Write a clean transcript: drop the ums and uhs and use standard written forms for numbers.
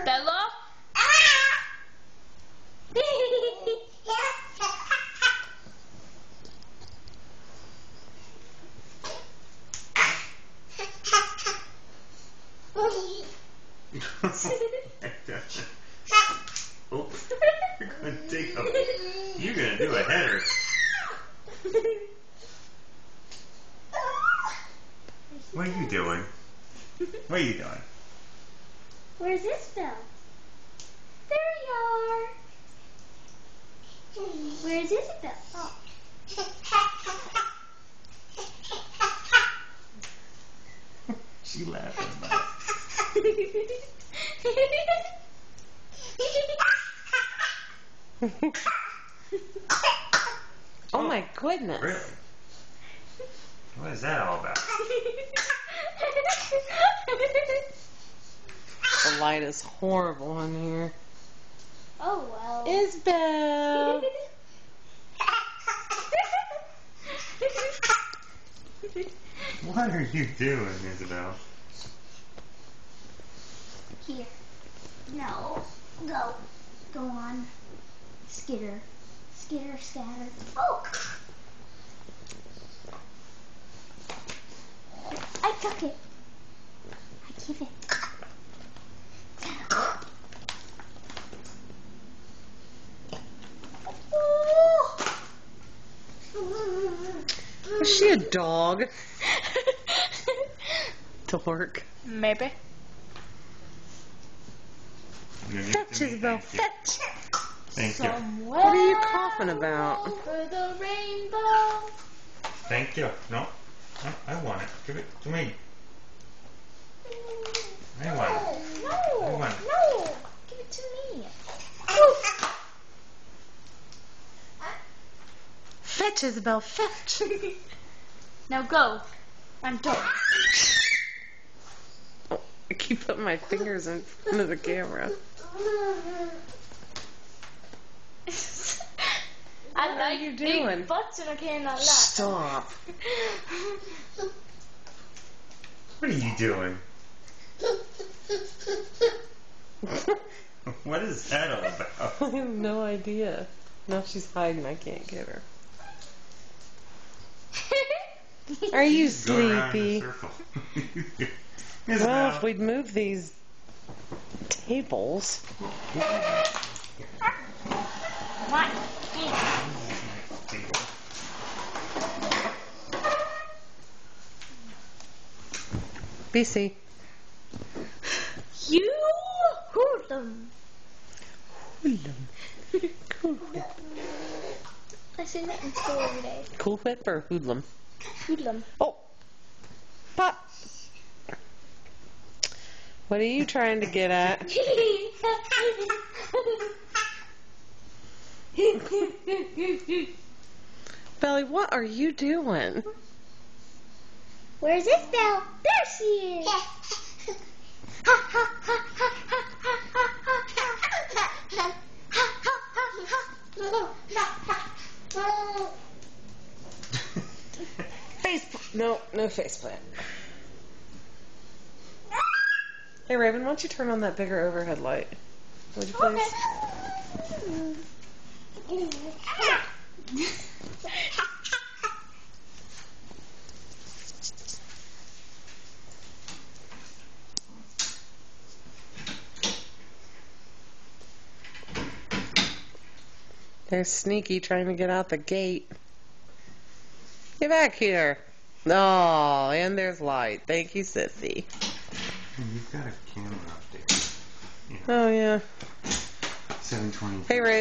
Bella? Oh, you're gonna do a header. What are you doing? What are you doing? Where's Isabel? There you are. Where's Isabel? Oh. She laughing about it. Oh my goodness. Really? What is that all about? The light is horrible in here. Oh well. Isabel. What are you doing, Isabel? Here. No. Go. Go on. Skitter. Skitter, scatter. Oh! I took it. I keep it. Is she a dog? Dork. Maybe. Fetch, Isabel, fetch. Thank you. Somewhere What are you coughing about? over the rainbow. Thank you. No, I want it. Give it to me. I want it. No, I want it. no. Give it to me. Fetch, Isabel, fetch. Now go. I'm done. Oh, I keep putting my fingers in front of the camera. I What like are you big doing? butts and I cannot laugh. Stop. What are you doing? What is that all about? I have no idea. Now she's hiding. I can't get her. Are you Go around in a sleepy? circle. Well, Isabel. if we'd move these tables. What? BC. You hoodlum. Cool whip. I say that in school every day. Cool whip or hoodlum? Hoodlum. Oh. Pop. What are you trying to get at? Belly, what are you doing? Where's Isabel? There she is. Face. No face plant. Hey Raven, why don't you turn on that bigger overhead light? Would you please? They're sneaky trying to get out the gate. Get back here. Oh, and there's light. Thank you, Sissy. You've got a camera up there. Oh, yeah. 720. Hey, Raven.